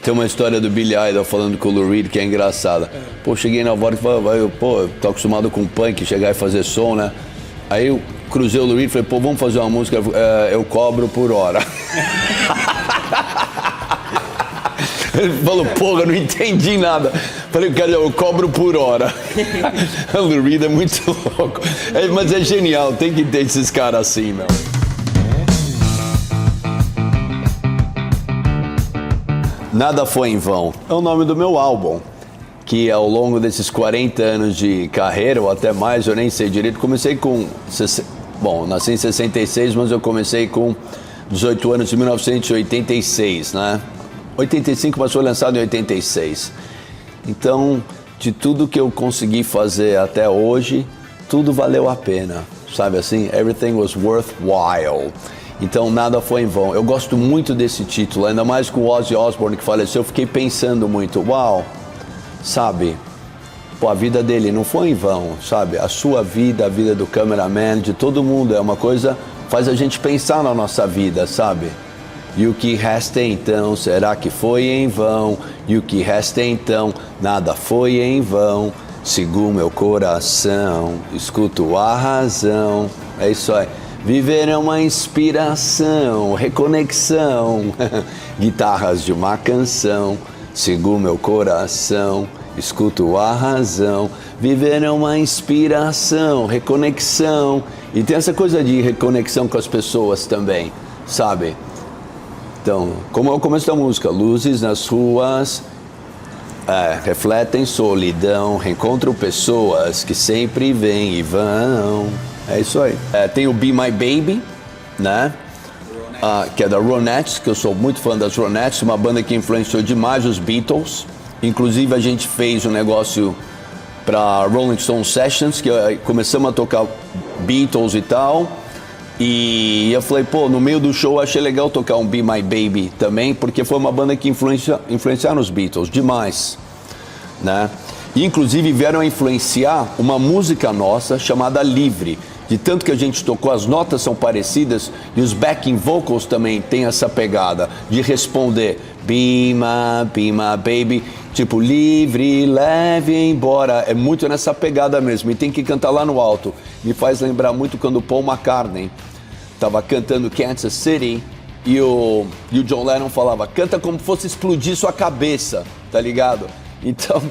Tem uma história do Billy Idol falando com o Lou Reed que é engraçada. Pô, cheguei na voz e falei, pô, eu tô acostumado com punk, chegar e fazer som, né? Aí eu cruzei o Lou Reed e falei, pô, vamos fazer uma música, eu cobro por hora. Ele falou, porra, eu não entendi nada. Falei, cara, eu cobro por hora. O Lou Reed é muito louco. Mas é genial, tem que ter esses caras assim, meu. Nada Foi em Vão. É o nome do meu álbum, que ao longo desses 40 anos de carreira, ou até mais, eu nem sei direito, comecei com... Bom, nasci em 66, mas eu comecei com 18 anos em 1986, né? 85, mas foi lançado em 86. Então, de tudo que eu consegui fazer até hoje, tudo valeu a pena, sabe assim? Everything was worthwhile. Então, nada foi em vão. Eu gosto muito desse título, ainda mais com o Ozzy Osbourne que faleceu, eu fiquei pensando muito, uau, sabe? Pô, a vida dele não foi em vão, sabe? A sua vida, a vida do cameraman, de todo mundo, é uma coisa, faz a gente pensar na nossa vida, sabe? E o que resta então, será que foi em vão? E o que resta então, nada foi em vão. Sigo meu coração, escuto a razão. É isso aí. Viver é uma inspiração, reconexão. Guitarras de uma canção. Sigo meu coração, escuto a razão. Viver é uma inspiração, reconexão. E tem essa coisa de reconexão com as pessoas também, sabe? Então, como é o começo da música, luzes nas ruas, refletem solidão, reencontro pessoas que sempre vêm e vão. É isso aí. Tem o Be My Baby, né? Que é da Ronettes, que eu sou muito fã das Ronettes, uma banda que influenciou demais os Beatles. Inclusive a gente fez um negócio para Rolling Stone Sessions, que começamos a tocar Beatles e tal. E eu falei, pô, no meio do show eu achei legal tocar um Be My Baby também, porque foi uma banda que influenciaram os Beatles demais, né? E inclusive vieram a influenciar uma música nossa chamada Livre. De tanto que a gente tocou, as notas são parecidas e os backing vocals também têm essa pegada de responder Be my baby, tipo livre, leve embora. É muito nessa pegada mesmo e tem que cantar lá no alto. Me faz lembrar muito quando o Paul McCartney estava cantando Kansas City e o John Lennon falava, canta como se fosse explodir sua cabeça, tá ligado? Então,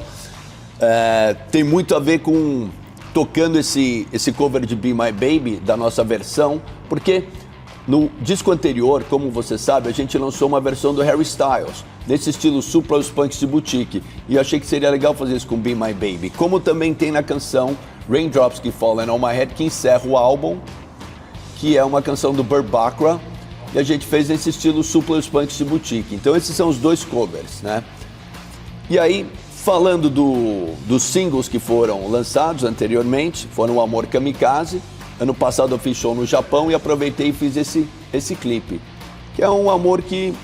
tem muito a ver com tocando esse cover de Be My Baby, da nossa versão, porque no disco anterior, como você sabe, a gente lançou uma versão do Harry Styles, nesse estilo Supla os Punks de Boutique, e eu achei que seria legal fazer isso com Be My Baby, como também tem na canção Raindrops Keep Falling on My Head, que encerra o álbum, que é uma canção do Burt Bacharach, e a gente fez nesse estilo Supla os Punks de Boutique. Então esses são os dois covers, né? E aí, falando dos singles que foram lançados anteriormente, foram o Amor Kamikaze. Ano passado eu fiz show no Japão e aproveitei e fiz esse clipe, que é um amor que,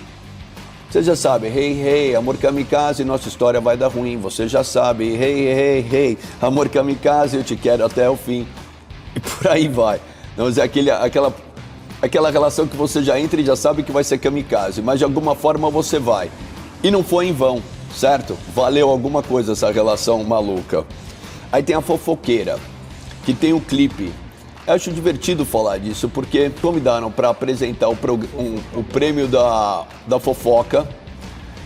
você já sabe, hey, hey, amor kamikaze, nossa história vai dar ruim, você já sabe, hey, hey, hey, amor kamikaze, eu te quero até o fim, e por aí vai. Não, mas é aquela relação que você já entra e já sabe que vai ser kamikaze, mas de alguma forma você vai. E não foi em vão, certo? Valeu alguma coisa essa relação maluca. Aí tem a Fofoqueira, que tem o clipe. Eu acho divertido falar disso, porque convidaram para apresentar o prêmio da fofoca.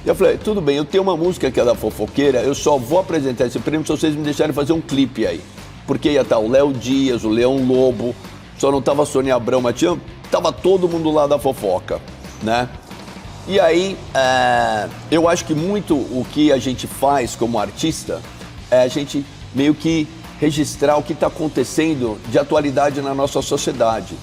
E eu falei, tudo bem, eu tenho uma música que é da Fofoqueira, eu só vou apresentar esse prêmio se vocês me deixarem fazer um clipe aí. Porque ia estar o Léo Dias, o Leão Lobo, só não tava a Sônia Abrão, mas tava todo mundo lá da fofoca, né? E aí, eu acho que muito o que a gente faz como artista é a gente meio que registrar o que está acontecendo de atualidade na nossa sociedade.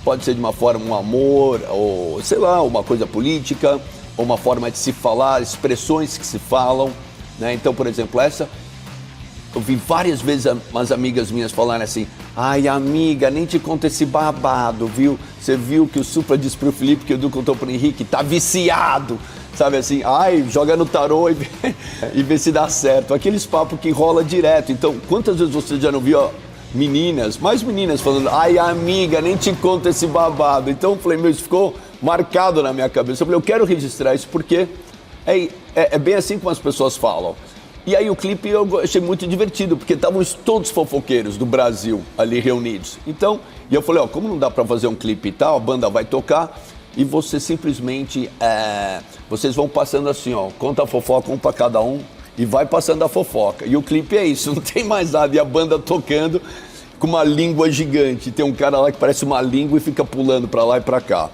Pode ser de uma forma, um amor, ou sei lá, uma coisa política, ou uma forma de se falar, expressões que se falam, né? Então, por exemplo, eu vi várias vezes umas amigas minhas falarem assim, ai amiga, nem te conta esse babado, viu? Você viu que o Supla disse pro Felipe que o Edu contou pro Henrique, tá viciado, sabe assim, ai, joga no tarô e vê se dá certo. Aqueles papos que rola direto. Então, quantas vezes você já não viu meninas, mais meninas falando, ai amiga, nem te conta esse babado. Então eu falei, meu, isso ficou marcado na minha cabeça. Eu falei, eu quero registrar isso porque É bem assim como as pessoas falam. E aí o clipe eu achei muito divertido, porque estavam todos os fofoqueiros do Brasil ali reunidos. Então, e eu falei, ó, como não dá pra fazer um clipe e tal, a banda vai tocar e você simplesmente, vocês vão passando assim, ó, conta a fofoca um pra cada um e vai passando a fofoca. E o clipe é isso, não tem mais nada, e a banda tocando com uma língua gigante. Tem um cara lá que parece uma língua e fica pulando pra lá e pra cá.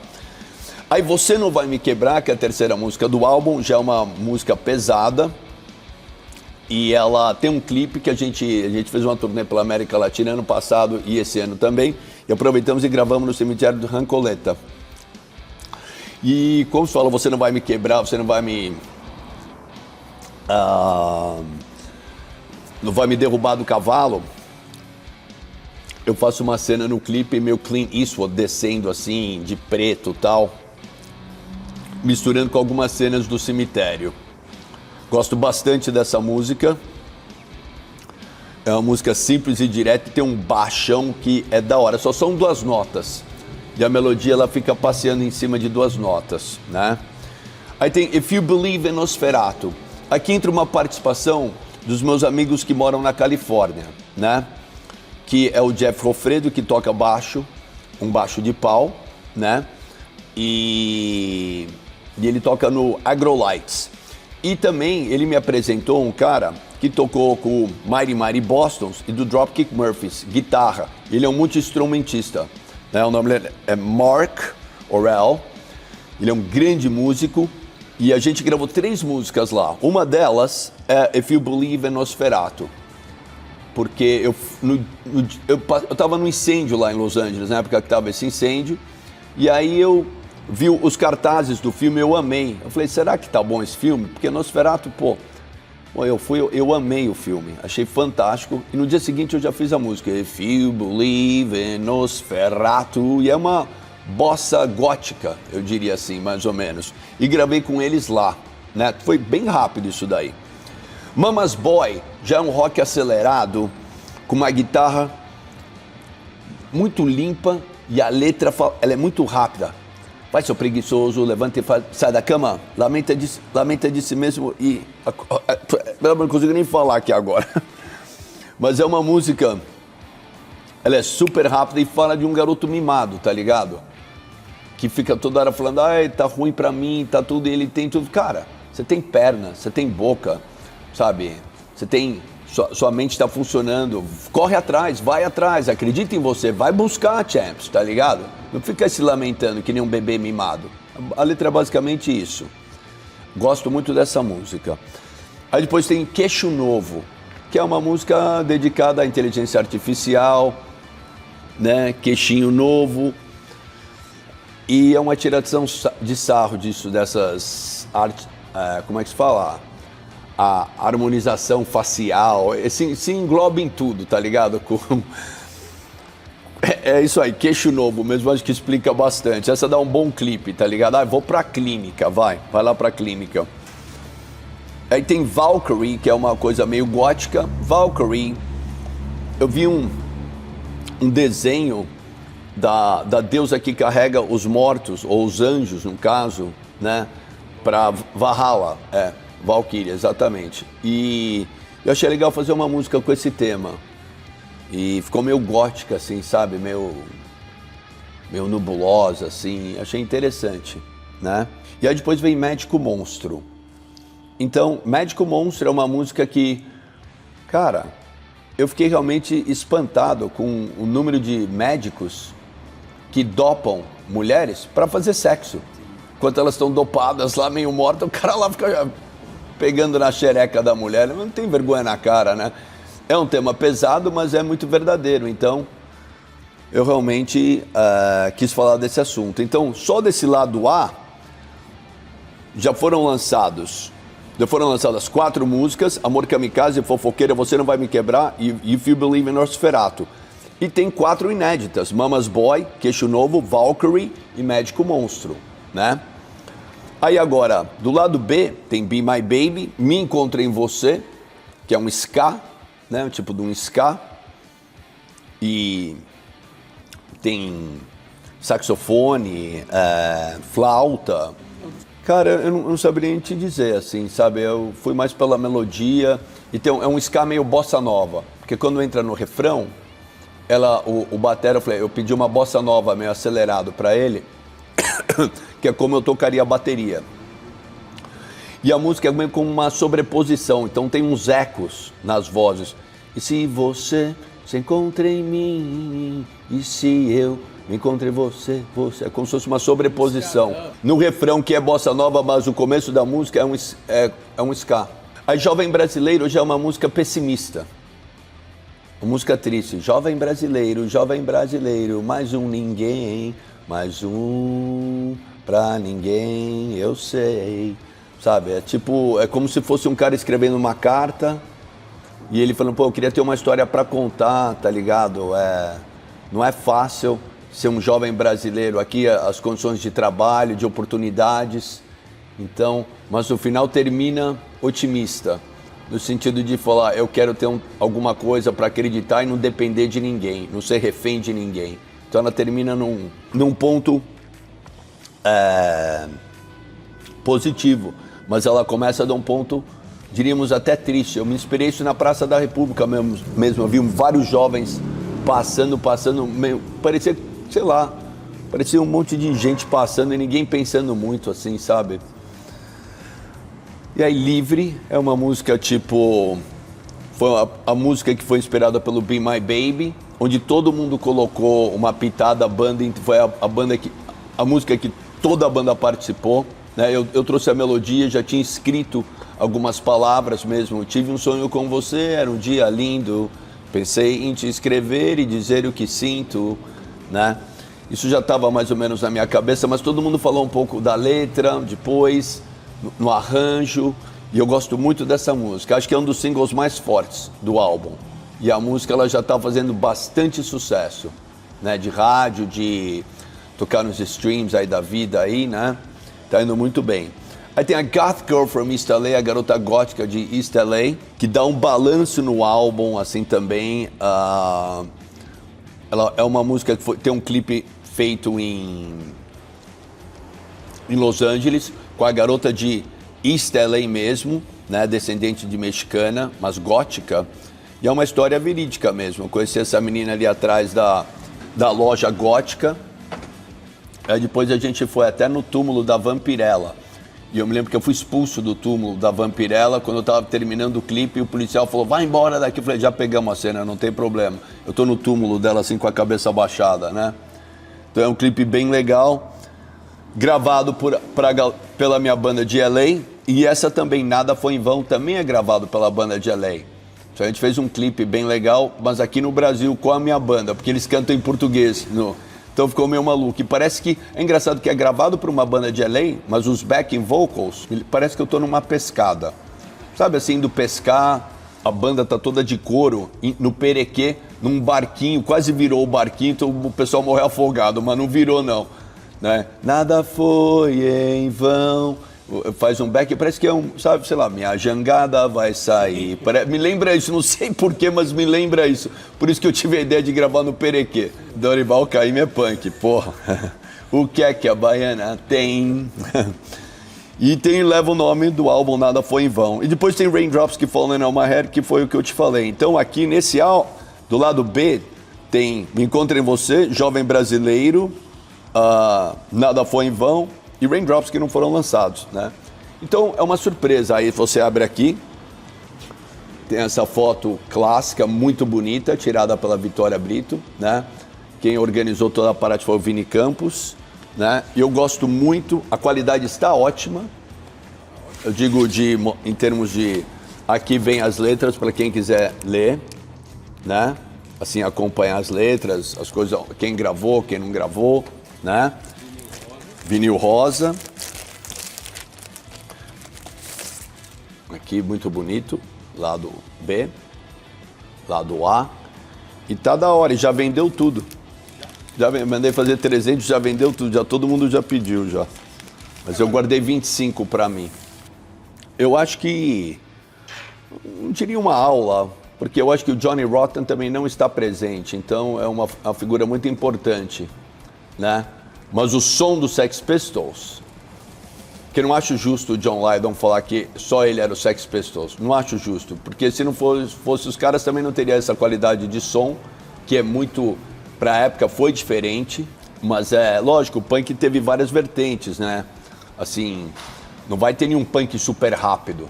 Aí Você Não Vai Me Quebrar, que é a terceira música do álbum, já é uma música pesada. E ela tem um clipe que a gente fez uma turnê pela América Latina ano passado e esse ano também. E aproveitamos e gravamos no cemitério do Rancoleta. E como se fala, você não vai me quebrar, você não vai me... não vai me derrubar do cavalo. Eu faço uma cena no clipe meio Clint Eastwood descendo assim, de preto e tal. Misturando com algumas cenas do cemitério. Gosto bastante dessa música. É uma música simples e direta e tem um baixão que é da hora. Só são 2 notas. E a melodia ela fica passeando em cima de 2 notas, né? Aí tem If You Believe in Nosferatu. Aqui entra uma participação dos meus amigos que moram na Califórnia, né? Que é o Jeff Rofredo, que toca baixo, um baixo de pau, né? E ele toca no Agrolights. E também ele me apresentou um cara que tocou com o Mighty Mighty Bostons e do Dropkick Murphys, guitarra. Ele é um multi-instrumentista, né? O nome dele é Mark Orell. Ele é um grande músico e a gente gravou 3 músicas lá. Uma delas é If You Believe in Nosferatu. Porque eu tava no incêndio lá em Los Angeles, na época que tava esse incêndio. E aí eu vi os cartazes do filme, eu amei. Eu falei, será que tá bom esse filme? Porque Nosferatu, eu amei o filme, achei fantástico. E no dia seguinte eu já fiz a música If You Believe in Nosferatu. E é uma bossa gótica, eu diria assim, mais ou menos. E gravei com eles lá, né? Foi bem rápido isso daí. Mama's Boy já é um rock acelerado, com uma guitarra muito limpa e a letra ela é muito rápida. Vai, seu preguiçoso, levanta e sai da cama, lamenta de si mesmo e... Eu não consigo nem falar aqui agora. Mas é uma música, ela é super rápida e fala de um garoto mimado, tá ligado? Que fica toda hora falando, ai, tá ruim pra mim, tá tudo, e ele tem tudo. Cara, você tem perna, você tem boca, sabe? Você tem... Sua mente está funcionando, corre atrás, vai atrás, acredita em você, vai buscar, champs, tá ligado? Não fica se lamentando que nem um bebê mimado. A letra é basicamente isso. Gosto muito dessa música. Aí depois tem Queixo Novo, que é uma música dedicada à inteligência artificial, né? Queixinho novo. E é uma tiração de sarro disso, dessas artes, como é que se fala? A harmonização facial, se engloba em tudo, tá ligado? É isso aí, Queixo Novo mesmo, acho que explica bastante. Essa dá um bom clipe, tá ligado? Vou pra clínica, vai lá pra clínica. Aí tem Valkyrie, que é uma coisa meio gótica. Valkyrie, eu vi um desenho da deusa que carrega os mortos, ou os anjos, no caso, né? Pra Valhalla, Valkyria, exatamente. E eu achei legal fazer uma música com esse tema. E ficou meio gótica, assim, sabe? Meio nebulosa, assim. Achei interessante, né? E aí depois vem Médico Monstro. Então, Médico Monstro é uma música que, cara, eu fiquei realmente espantado com o número de médicos que dopam mulheres para fazer sexo. Enquanto elas estão dopadas lá, meio mortas, o cara lá fica pegando na xereca da mulher. Não tem vergonha na cara, né? É um tema pesado, mas é muito verdadeiro. Então, eu realmente quis falar desse assunto. Então, só desse lado A, já foram lançadas 4 músicas: Amor Kamikaze, Fofoqueira, Você Não Vai Me Quebrar e If You Believe in Nosferatu. E tem 4 inéditas: Mama's Boy, Queixo Novo, Valkyrie e Médico Monstro, né? Aí agora, do lado B, tem Be My Baby, Me Encontrei em Você, que é um ska, né? Um tipo de um ska. E tem saxofone, flauta. Cara, eu não saberia nem te dizer, assim, sabe? Eu fui mais pela melodia. E é um ska meio bossa nova. Porque quando entra no refrão, o batera, eu pedi uma bossa nova meio acelerado pra ele, que é como eu tocaria a bateria. E a música é meio como uma sobreposição, então tem uns ecos nas vozes. E se você se encontra em mim, e se eu me encontro em você, é como se fosse uma sobreposição. No refrão, que é bossa nova, mas o começo da música é um ska. A Jovem Brasileiro já é uma música pessimista. Uma música triste. Jovem brasileiro, mais um ninguém, mais um pra ninguém, eu sei. Sabe, é como se fosse um cara escrevendo uma carta e ele falando, pô, eu queria ter uma história pra contar, tá ligado? Não é fácil ser um jovem brasileiro aqui, as condições de trabalho, de oportunidades. Então, mas no final termina otimista, no sentido de falar, eu quero ter alguma coisa para acreditar e não depender de ninguém, não ser refém de ninguém. Então ela termina num ponto positivo, mas ela começa de um ponto, diríamos até triste. Eu me inspirei isso na Praça da República mesmo. Eu vi vários jovens passando, parecia, sei lá, parecia um monte de gente passando e ninguém pensando muito, assim, sabe? E aí, Livre é uma música foi a música que foi inspirada pelo Be My Baby, onde todo mundo colocou uma pitada, foi a música que toda a banda participou, né? Eu trouxe a melodia, já tinha escrito algumas palavras mesmo. Tive um sonho com você, era um dia lindo, pensei em te escrever e dizer o que sinto, né? Isso já estava mais ou menos na minha cabeça, mas todo mundo falou um pouco da letra depois, no arranjo, e eu gosto muito dessa música. Acho que é um dos singles mais fortes do álbum. E a música ela já está fazendo bastante sucesso, né? De rádio, de tocar nos streams aí da vida aí, né? Tá indo muito bem. Aí tem a Goth Girl from East LA, a garota gótica de East LA, que dá um balanço no álbum, assim também. Ela é uma música que tem um clipe feito em Los Angeles, com a garota de East LA mesmo, né, descendente de mexicana, mas gótica. E é uma história verídica mesmo. Eu conheci essa menina ali atrás da loja gótica. Aí depois a gente foi até no túmulo da Vampirella. E eu me lembro que eu fui expulso do túmulo da Vampirella quando eu estava terminando o clipe e o policial falou, vai embora daqui. Eu falei, já pegamos a cena, não tem problema. Eu tô no túmulo dela assim com a cabeça baixada, né? Então é um clipe bem legal, gravado pela minha banda de LA, e essa também, Nada Foi em Vão, também é gravado pela banda de LA. Então a gente fez um clipe bem legal, mas aqui no Brasil com a minha banda, porque eles cantam em português. Então ficou meio maluco. E parece que, é engraçado que é gravado por uma banda de LA, mas os backing vocals, parece que eu tô numa pescada. Sabe assim, indo pescar, a banda tá toda de couro, no Perequê, num barquinho, quase virou o barquinho, então o pessoal morreu afogado, mas não virou não. Né? Nada foi em vão. Faz um back, parece que é sabe, sei lá, minha jangada vai sair. Me lembra isso, não sei porquê, mas me lembra isso. Por isso que eu tive a ideia de gravar no Perequê. Dorival Caymmi é punk, porra. O que é que a baiana tem? E leva o nome do álbum Nada Foi em Vão. E depois tem Raindrops Keep Falling on My Head, que foi o que eu te falei. Então aqui nesse álbum, do lado B, tem Me Encontre em Você, Jovem Brasileiro, Nada Foi em Vão e Raindrops, que não foram lançados, né? Então é uma surpresa. Aí você abre aqui, tem essa foto clássica, muito bonita, tirada pela Vitória Brito, né? Quem organizou toda a parada foi o Vini Campos, né? E eu gosto muito, a qualidade está ótima. Eu digo em termos de... Aqui vem as letras para quem quiser ler, né? Assim, acompanhar as letras, as coisas, quem gravou, quem não gravou, né? Vinil rosa. Aqui, muito bonito. Lado B. Lado A. E tá da hora, e já vendeu tudo. Mandei fazer 300, já vendeu tudo. Todo mundo já pediu, já. Mas eu guardei 25 para mim. Eu acho que... Não diria uma aula, porque eu acho que o Johnny Rotten também não está presente. Então, é uma figura muito importante, né? Mas o som do Sex Pistols, Porque não acho justo o John Lydon falar que só ele era o Sex Pistols. Não acho justo, porque se não fosse os caras também não teria essa qualidade de som, que é muito, pra época foi diferente, mas é lógico, o punk teve várias vertentes, né? Assim, não vai ter nenhum punk super rápido,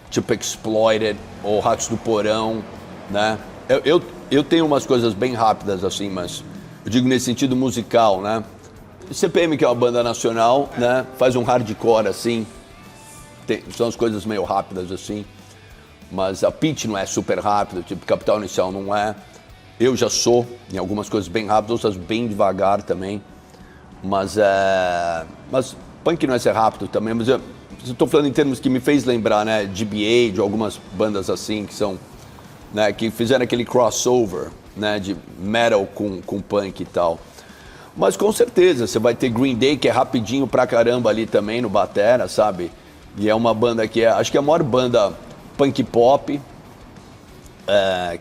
tipo Exploited ou Ratos do Porão, né? Eu tenho umas coisas bem rápidas assim, mas eu digo nesse sentido musical, né? CPM, que é uma banda nacional, né? Faz um hardcore assim, são as coisas meio rápidas assim, mas a Pitch não é super rápida, tipo Capital Inicial não é. Eu já sou em algumas coisas bem rápidas, outras bem devagar também, mas punk não é ser rápido também, mas eu estou falando em termos que me fez lembrar, né? GBA, de algumas bandas assim que são, né? Que fizeram aquele crossover, né? De metal com punk e tal. Mas com certeza, você vai ter Green Day, que é rapidinho pra caramba ali também no batera, sabe? E é uma banda que acho que é a maior banda punk pop,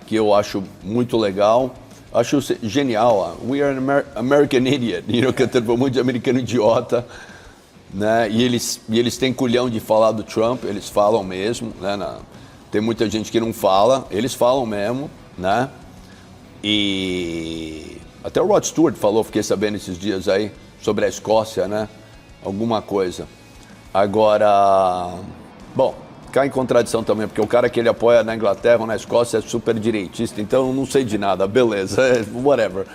que eu acho muito legal. Acho genial, We Are an American Idiot, cantando por muito de americano idiota, né? E eles têm culhão de falar do Trump, eles falam mesmo, né? Tem muita gente que não fala, eles falam mesmo, né? E até o Rod Stewart falou, fiquei sabendo esses dias aí, sobre a Escócia, né? Alguma coisa. Agora, bom, cai em contradição também, porque o cara que ele apoia na Inglaterra ou na Escócia é super direitista, então eu não sei de nada, beleza, whatever.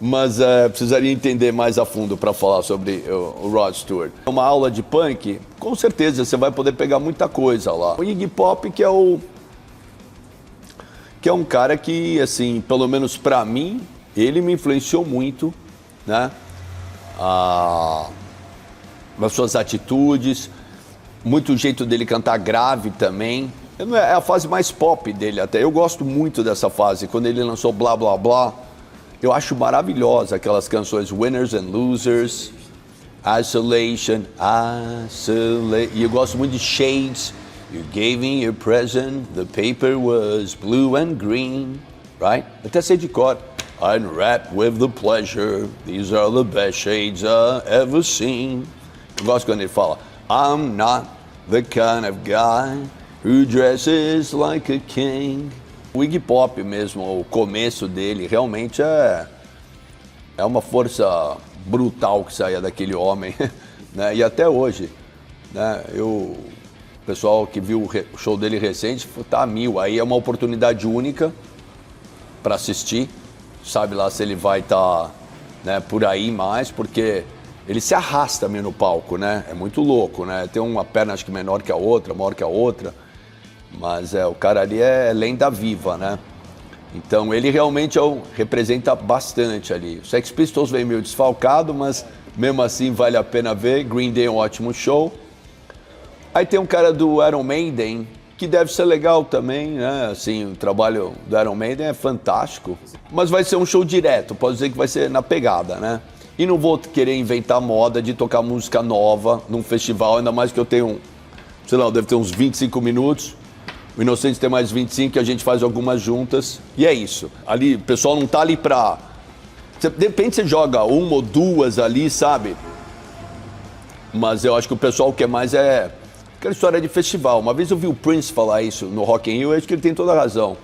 Mas precisaria entender mais a fundo para falar sobre o Rod Stewart. Uma aula de punk, com certeza você vai poder pegar muita coisa lá. O Iggy Pop, que é um cara que, assim, pelo menos para mim, ele me influenciou muito, né? Nas suas atitudes, muito o jeito dele cantar grave também. É a fase mais pop dele até. Eu gosto muito dessa fase, quando ele lançou Blá Blá Blá. Eu acho maravilhosa aquelas canções Winners and Losers, Isolation, E eu gosto muito de Shades. You gave me a present, the paper was blue and green, right? Até sei de cor. Unwrapped with the pleasure, these are the best shades I've ever seen. Eu gosto quando ele fala, I'm not the kind of guy who dresses like a king. O Iggy Pop mesmo, o começo dele, realmente é uma força brutal que saía daquele homem, né? E até hoje, né? O pessoal que viu o show dele recente tá a mil. Aí é uma oportunidade única para assistir. Sabe lá se ele vai estar, né, por aí mais, porque ele se arrasta meio no palco, né? É muito louco, né? Tem uma perna acho que menor que a outra, maior que a outra, mas o cara ali é lenda viva, né? Então ele realmente representa bastante ali. O Sex Pistols veio meio desfalcado, mas mesmo assim vale a pena ver. Green Day é um ótimo show. Aí tem um cara do Iron Maiden, que deve ser legal também, né? Assim, o trabalho do Iron Maiden é fantástico. Mas vai ser um show direto, pode dizer que vai ser na pegada, né? E não vou querer inventar moda de tocar música nova num festival, ainda mais que eu tenho, sei lá, deve ter uns 25 minutos. O Inocentes tem mais 25, que a gente faz algumas juntas. E é isso. Ali, o pessoal não tá ali pra... De repente você joga uma ou duas ali, sabe? Mas eu acho que o pessoal quer mais aquela história de festival. Uma vez eu vi o Prince falar isso no Rock in Rio, eu acho que ele tem toda a razão.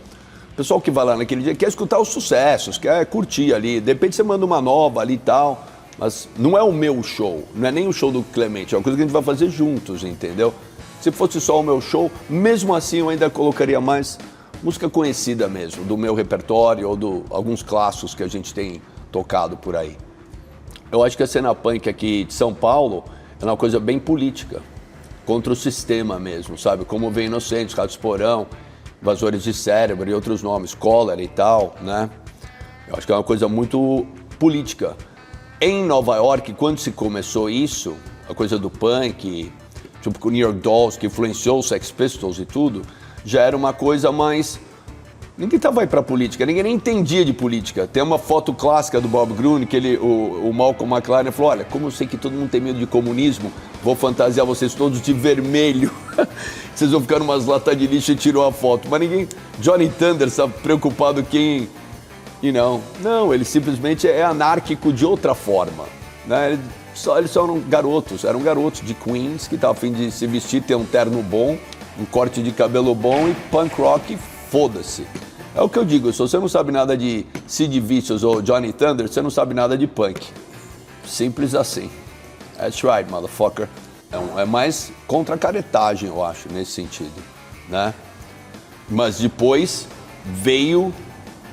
O pessoal que vai lá naquele dia quer escutar os sucessos, quer curtir ali. De repente você manda uma nova ali e tal, mas não é o meu show, não é nem o show do Clemente, é uma coisa que a gente vai fazer juntos, entendeu? Se fosse só o meu show, mesmo assim eu ainda colocaria mais música conhecida mesmo, do meu repertório ou alguns clássicos que a gente tem tocado por aí. Eu acho que a cena punk aqui de São Paulo é uma coisa bem política, contra o sistema mesmo, sabe? Como vem Inocentes, Ratos Porão, Invasores de Cérebro e outros nomes, Cólera e tal, né? Eu acho que é uma coisa muito política. Em Nova York, quando se começou isso, a coisa do punk, tipo com o New York Dolls, que influenciou os Sex Pistols e tudo, já era uma coisa mais... Ninguém tava aí pra política, ninguém nem entendia de política. Tem uma foto clássica do Bob Gruen, que o Malcolm McLaren falou, olha, como eu sei que todo mundo tem medo de comunismo, vou fantasiar vocês todos de vermelho. Vocês vão ficar numas latas de lixo e tirou a foto. Mas ninguém... Johnny Thunder está preocupado quem... E não, ele simplesmente é anárquico de outra forma, né? Eles só eram garotos de Queens que estavam a fim de se vestir, ter um terno bom, um corte de cabelo bom e punk rock, foda-se. É o que eu digo, se você não sabe nada de Sid Vicious ou Johnny Thunder, você não sabe nada de punk. Simples assim. That's right, motherfucker. É mais contra a caretagem, eu acho, nesse sentido, né? Mas depois veio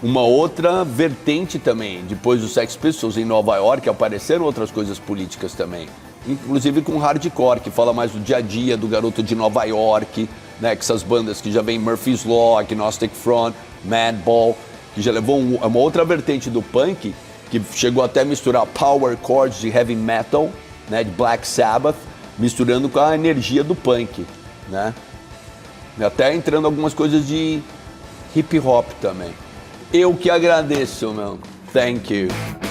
uma outra vertente também. Depois dos Sex Pistols em Nova York, apareceram outras coisas políticas também. Inclusive com hardcore, que fala mais do dia a dia do garoto de Nova York, né? Com essas bandas que já vem Murphy's Law, Agnostic Front, Madball, que já levou uma outra vertente do punk, que chegou até a misturar power chords de heavy metal, né? De Black Sabbath, misturando com a energia do punk, né? E até entrando algumas coisas de hip hop também. Eu que agradeço, meu. Thank you.